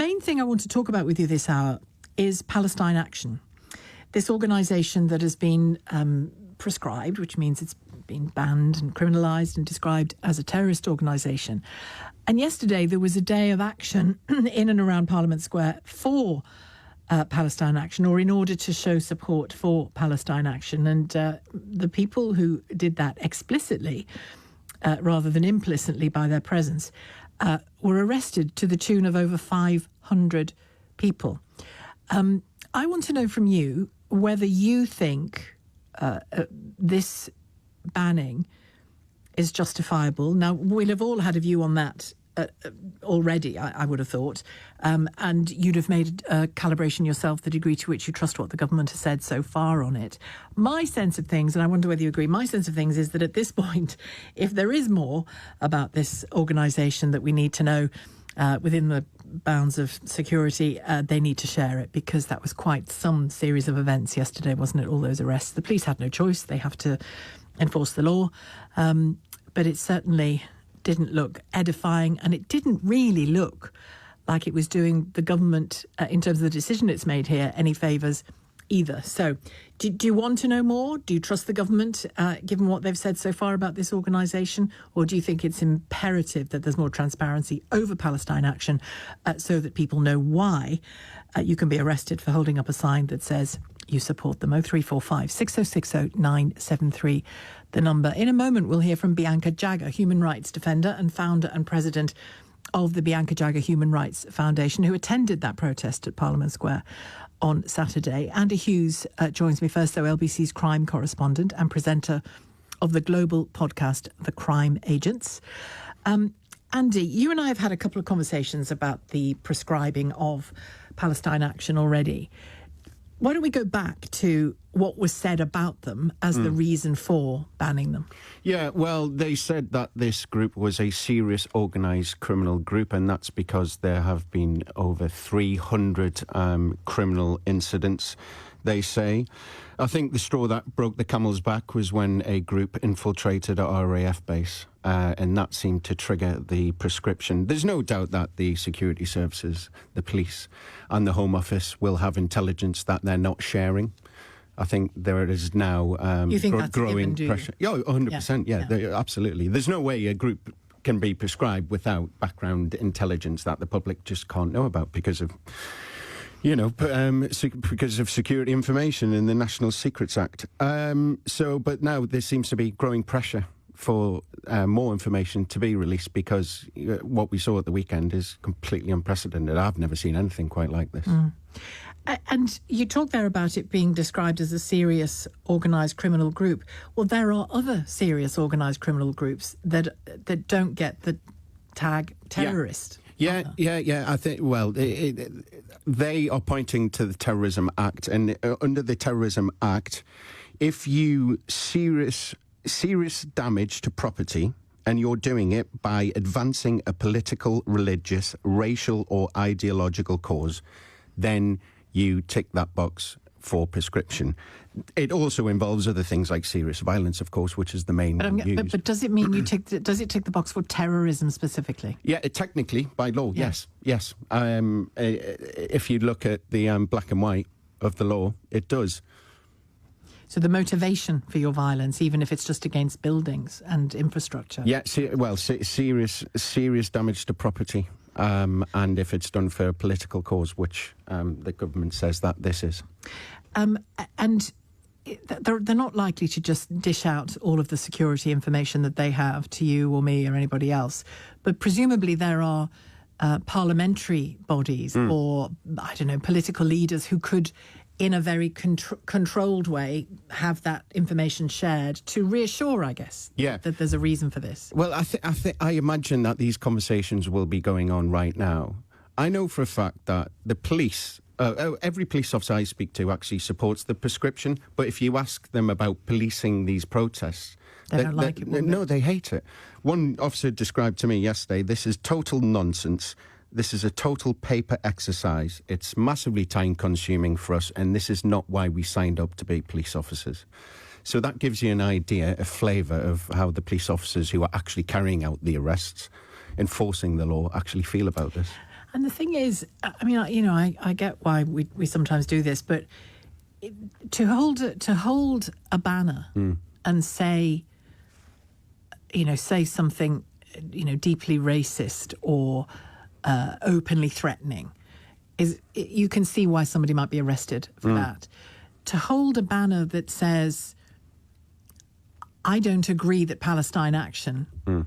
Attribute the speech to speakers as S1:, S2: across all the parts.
S1: main thing I want to talk about with you this hour is Palestine Action, this organisation that has been prescribed, which means it's been banned and criminalised and described as a terrorist organisation. And yesterday there was a day of action in and around Parliament Square for Palestine Action, or in order to show support for Palestine Action. And the people who did that explicitly, rather than implicitly by their presence, were arrested to the tune of over 500 people. I want to know from you whether you think this banning is justifiable. Now, we'll have all had a view on that already, I would have thought, and you'd have made a calibration yourself, the degree to which you trust what the government has said so far on it. My sense of things, and I wonder whether you agree, my sense of things is that at this point, if there is more about this organisation that we need to know within the bounds of security, they need to share it, because that was quite some series of events yesterday, wasn't it? All those arrests. The police had no choice. They have to enforce the law. But it certainly didn't look edifying, and it didn't really look like it was doing the government, in terms of the decision it's made here, any favours either. So do you want to know more? Do you trust the government, given what they've said so far about this organisation? Or do you think it's imperative that there's more transparency over Palestine Action so that people know why you can be arrested for holding up a sign that says you support them? 0345 6060 973, the number. In a moment, we'll hear from Bianca Jagger, human rights defender and founder and president of the Bianca Jagger Human Rights Foundation, who attended that protest at Parliament Square on Saturday. Andy Hughes joins me first, though, LBC's crime correspondent and presenter of the global podcast, The Crime Agents. Andy, you and I have had a couple of conversations about the prescribing of Palestine Action already. Why don't we go back to what was said about them as the reason for banning them?
S2: Yeah, well, they said that this group was a serious organised criminal group, and that's because there have been over 300 criminal incidents, they say. I think the straw that broke the camel's back was when a group infiltrated our RAF base, and that seemed to trigger the prescription. There's no doubt that the security services, the police and the Home Office will have intelligence that they're not sharing. I think there is now
S1: you think that's
S2: growing
S1: given,
S2: pressure. Yeah, 100%, yeah. Absolutely. There's no way a group can be prescribed without background intelligence that the public just can't know about because of, because of security information in the National Secrets Act. But now there seems to be growing pressure for more information to be released, because what we saw at the weekend is completely unprecedented. I've never seen anything quite like this.
S1: And you talk there about it being described as a serious organised criminal group. Well, there are other serious organised criminal groups that don't get the tag terrorist.
S2: Yeah. I think, well, they are pointing to the Terrorism Act, and under the Terrorism Act, if you serious damage to property, and you're doing it by advancing a political, religious, racial or ideological cause, then you tick that box for prescription. It also involves other things like serious violence, of course, which is the main one used.
S1: But does it mean does it tick the box for terrorism specifically?
S2: Yeah, technically, by law, yes. If you look at the black and white of the law, it does.
S1: So the motivation for your violence, even if it's just against buildings and infrastructure.
S2: Yeah, serious damage to property. And if it's done for a political cause, which the government says that this is.
S1: And they're not likely to just dish out all of the security information that they have to you or me or anybody else. But presumably there are parliamentary bodies or, I don't know, political leaders who could, in a very controlled way, have that information shared to reassure, I guess, that there's a reason for this.
S2: Well, I imagine that these conversations will be going on right now. I know for a fact that the police, every police officer I speak to actually supports the prescription, but if you ask them about policing these protests,
S1: they don't like it.
S2: No, they hate it. One officer described to me yesterday, this is total nonsense. This is a total paper exercise. It's massively time-consuming for us, and this is not why we signed up to be police officers. So that gives you an idea, a flavour of how the police officers who are actually carrying out the arrests, enforcing the law, actually feel about this.
S1: And the thing is, I mean, I get why we sometimes do this, but to hold a banner and say something, deeply racist or openly threatening, you can see why somebody might be arrested for that. To hold a banner that says, I don't agree that Palestine action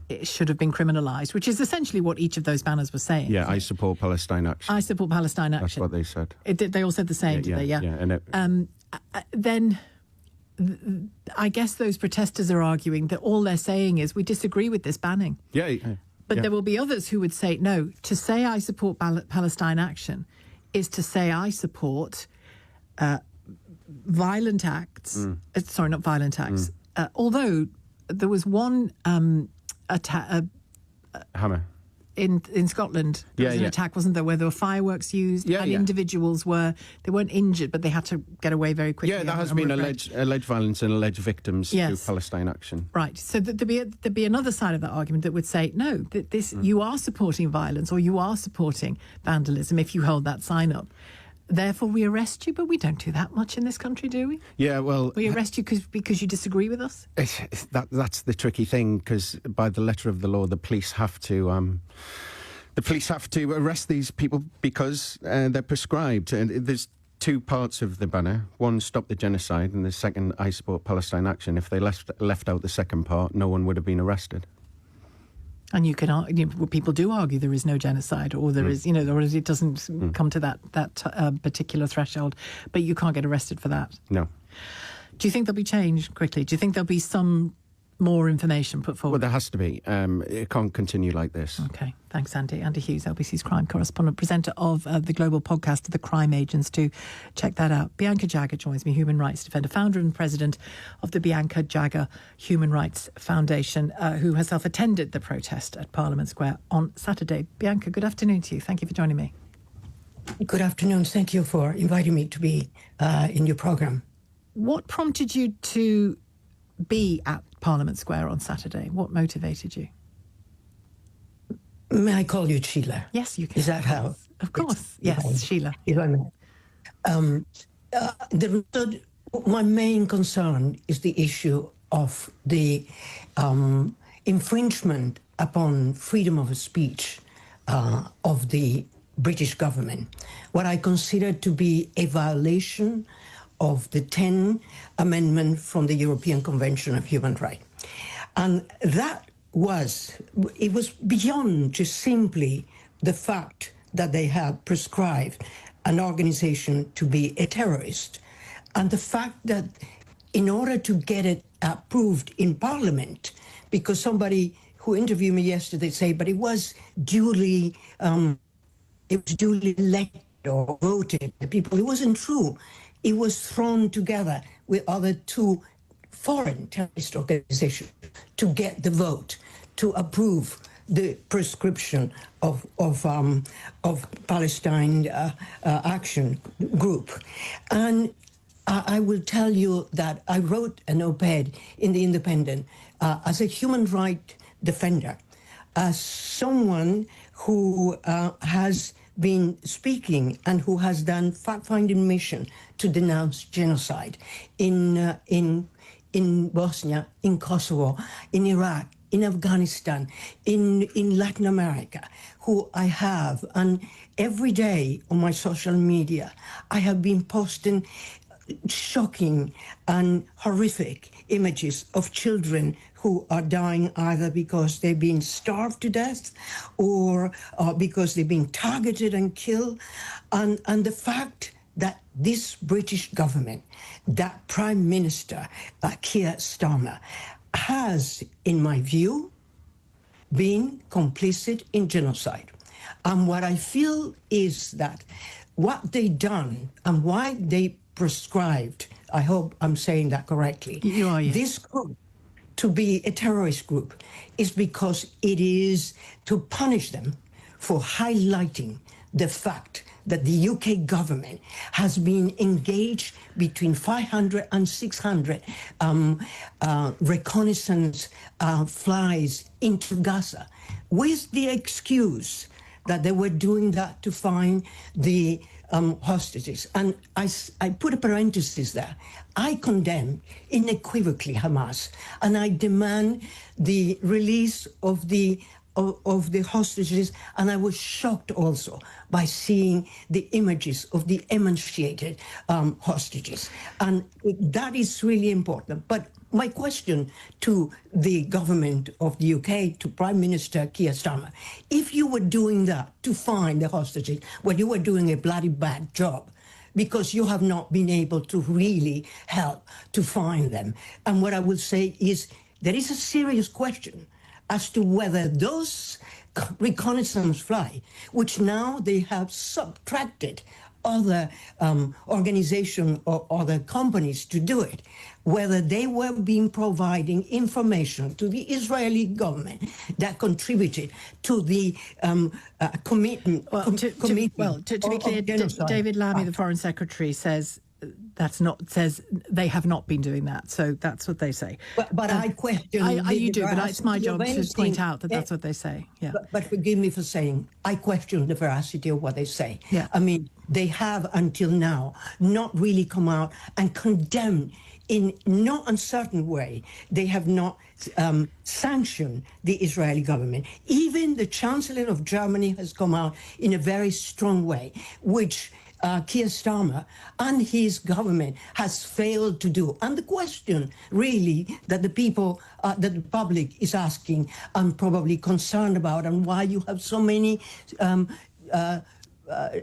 S1: it should have been criminalised, which is essentially what each of those banners were saying.
S2: Yeah, I support Palestine action.
S1: I support Palestine action.
S2: That's what they said.
S1: They all said the same, did they? Yeah.
S2: And
S1: then I guess those protesters are arguing that all they're saying is we disagree with this banning. But there will be others who would say, no, to say I support Palestine action is to say I support violent acts. Sorry, not violent acts. Although there was one
S2: Hammer.
S1: In Scotland, there was an attack, wasn't there, where there were fireworks used and individuals weren't injured, but they had to get away very quickly.
S2: Yeah, there has been alleged violence and alleged victims to Palestine action.
S1: Right. So there'd be another side of that argument that would say, no, that you are supporting violence or you are supporting vandalism if you hold that sign up. Therefore, we arrest you, but we don't do that much in this country, do we?
S2: Yeah, well...
S1: We arrest you because you disagree with us?
S2: That's the tricky thing, because by the letter of the law, the police have to arrest these people because they're prescribed. And there's two parts of the banner. One, stop the genocide, and the second, I support Palestine action. If they left out the second part, no one would have been arrested.
S1: And you can argue, people do argue there is no genocide, or there is, or it doesn't come to that particular threshold, but you can't get arrested for that.
S2: No.
S1: Do you think there'll be change quickly? Do you think there'll be some more information put forward?
S2: Well, there has to be. It can't continue like this.
S1: Okay. Thanks, Andy. Andy Hughes, LBC's crime correspondent, presenter of the global podcast, The Crime Agents. Do check that out. Bianca Jagger joins me, human rights defender, founder and president of the Bianca Jagger Human Rights Foundation, who herself attended the protest at Parliament Square on Saturday. Bianca, good afternoon to you. Thank you for joining me.
S3: Good afternoon. Thank you for inviting me to be in your programme.
S1: What prompted you to be at Parliament Square on Saturday? What motivated you?
S3: May I call you Sheila?
S1: Yes, you can.
S3: Is that how?
S1: Of course. Yes, Sheila.
S3: If I may. My main concern is the issue of the infringement upon freedom of speech of the British government. What I consider to be a violation of the 10th Amendment from the European Convention of Human Rights. And it was beyond just simply the fact that they had prescribed an organization to be a terrorist. And the fact that in order to get it approved in Parliament, because somebody who interviewed me yesterday said, but it was duly elected or voted, the people. It wasn't true. It was thrown together with other two foreign terrorist organizations to get the vote to approve the prescription of Palestine Action Group. And I will tell you that I wrote an op-ed in The Independent as a human rights defender, as someone who has been speaking and who has done fact-finding mission to denounce genocide in Bosnia, in Kosovo, in Iraq, in Afghanistan, in Latin America, who I have. And every day on my social media, I have been posting shocking and horrific images of children who are dying either because they've been starved to death or because they've been targeted and killed. And the fact that this British government, that Prime Minister, Keir Starmer, has, in my view, been complicit in genocide. And what I feel is that what they done and why they prescribed, I hope I'm saying that correctly,
S1: you are, yes.
S3: This group to be a terrorist group is because it is to punish them for highlighting the fact that the UK government has been engaged between 500 and 600 reconnaissance flies into Gaza with the excuse that they were doing that to find the hostages. And I put a parenthesis there. I condemn unequivocally Hamas, and I demand the release of the hostages, and I was shocked also by seeing the images of the emancipated hostages. And that is really important. But my question to the government of the UK, to Prime Minister Keir Starmer, if you were doing that to find the hostages, well, you were doing a bloody bad job, because you have not been able to really help to find them. And what I will say is there is a serious question as to whether those reconnaissance flights, which now they have subtracted other organizations or other companies to do it, whether they were being providing information to the Israeli government that contributed to the commitment.
S1: To be clear, David Lammy, the Foreign Secretary, says they have not been doing that. So that's what they say.
S3: But I question.
S1: You do, but it's my job to point out that that's what they say. Yeah.
S3: But forgive me for saying I question the veracity of what they say.
S1: Yeah.
S3: I mean, they have until now not really come out and condemned in no uncertain way. They have not sanctioned the Israeli government. Even the Chancellor of Germany has come out in a very strong way, which Keir Starmer and his government has failed to do. And the question really that the people, that the public is asking and probably concerned about, and why you have so many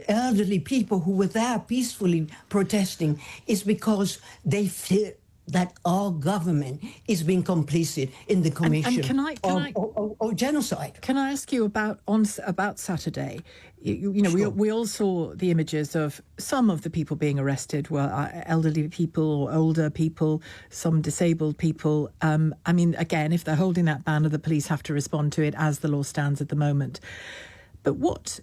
S3: elderly people who were there peacefully protesting, is because they fear that our government is being complicit in the commission of genocide.
S1: Can I ask you about Saturday? Sure. We all saw the images of some of the people being arrested were elderly people or older people, some disabled people. I mean, again, if they're holding that banner, the police have to respond to it as the law stands at the moment. But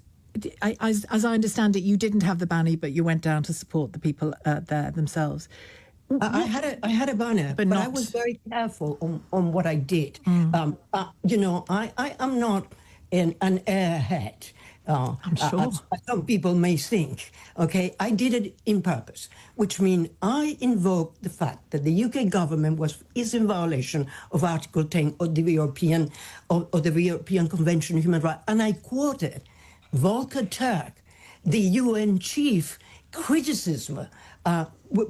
S1: as I understand it, you didn't have the banner, but you went down to support the people there themselves.
S3: I had a banner, but I was very careful on what I did. I am not an airhead.
S1: I'm sure.
S3: As some people may think. Okay, I did it in purpose, which means I invoked the fact that the UK government is in violation of Article 10 of the European Convention on Human Rights, and I quoted Volker Turk, the UN chief, criticism.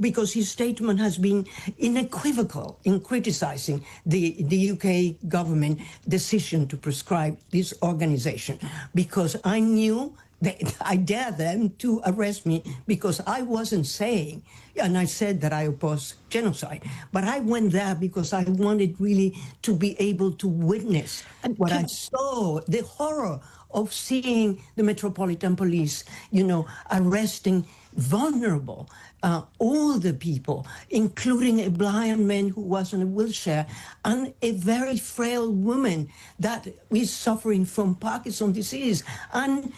S3: Because his statement has been unequivocal in criticizing the UK government decision to prescribe this organization, because I knew that I dared them to arrest me because I wasn't saying, and I said that I oppose genocide, but I went there because I wanted really to be able to witness what I saw, the horror of seeing the Metropolitan Police, arresting vulnerable older people, including a blind man who was in a wheelchair and a very frail woman that is suffering from Parkinson's disease. And,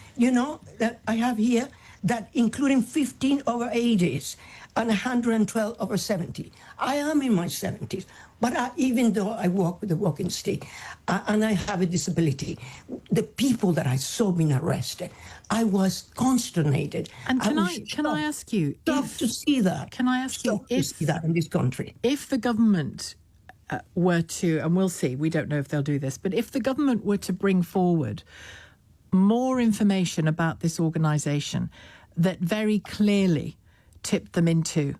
S3: that I have here that including 15 over 80s and 112 over 70. I am in my 70s, but even though I walk with a walking stick and I have a disability, the people that I saw being arrested, I was consternated.
S1: And can I ask you,
S3: to see that?
S1: Can I ask you,
S3: to see that in this country?
S1: If the government were to, and we'll see, we don't know if they'll do this, but if the government were to bring forward more information about this organisation that very clearly tipped them into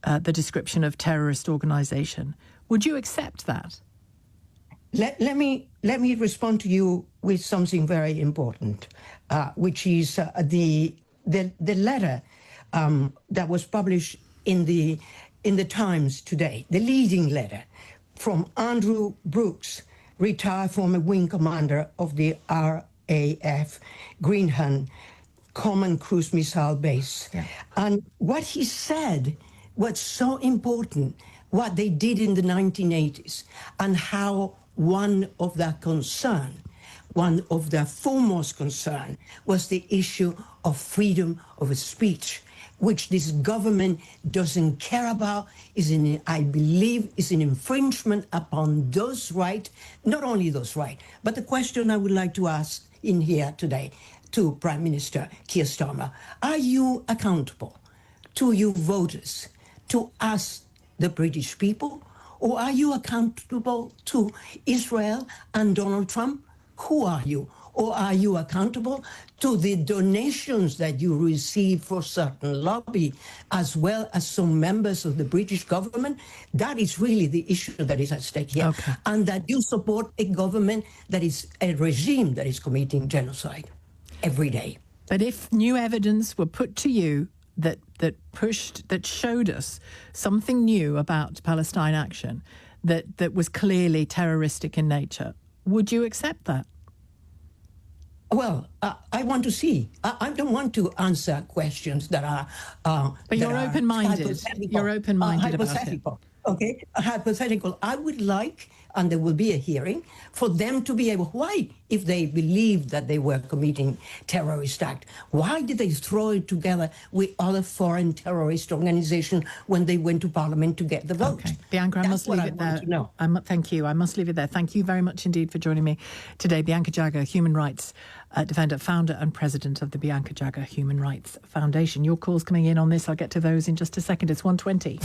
S1: the description of terrorist organisation, would you accept that?
S3: Let me respond to you with something very important, which is the letter that was published in the Times today, the leading letter from Andrew Brooks, retired former wing commander of the RAF Greenham Common Cruise Missile Base. Yeah. And what he said was so important, what they did in the 1980s, and how one of their foremost concern was the issue of freedom of speech, which this government doesn't care about, I believe is an infringement upon those rights, not only those rights, but the question I would like to ask in here today, to Prime Minister Keir Starmer, are you accountable to your voters, to us, the British people, or are you accountable to Israel and Donald Trump? Who are you? Or are you accountable to the donations that you receive for certain lobby, as well as some members of the British government? That is really the issue that is at stake here.
S1: Okay.
S3: And that you support a government that is a regime that is committing genocide every day.
S1: But if new evidence were put to you that showed us something new about Palestine Action that was clearly terroristic in nature, would you accept that?
S3: Well, I want to see. I don't want to answer questions that are.
S1: But you're open-minded. You're open-minded about it.
S3: Okay, hypothetical. I would like, and there will be a hearing, for them to be able, why, if they believe that they were committing terrorist act, why did they throw it together with other foreign terrorist organizations when they went to Parliament to get the vote?
S1: Okay, Bianca, I must leave it there. Thank you. I must leave it there. Thank you very much indeed for joining me today. Bianca Jagger, human rights defender, founder and president of the Bianca Jagger Human Rights Foundation. Your calls coming in on this. I'll get to those in just a second. It's 1:20.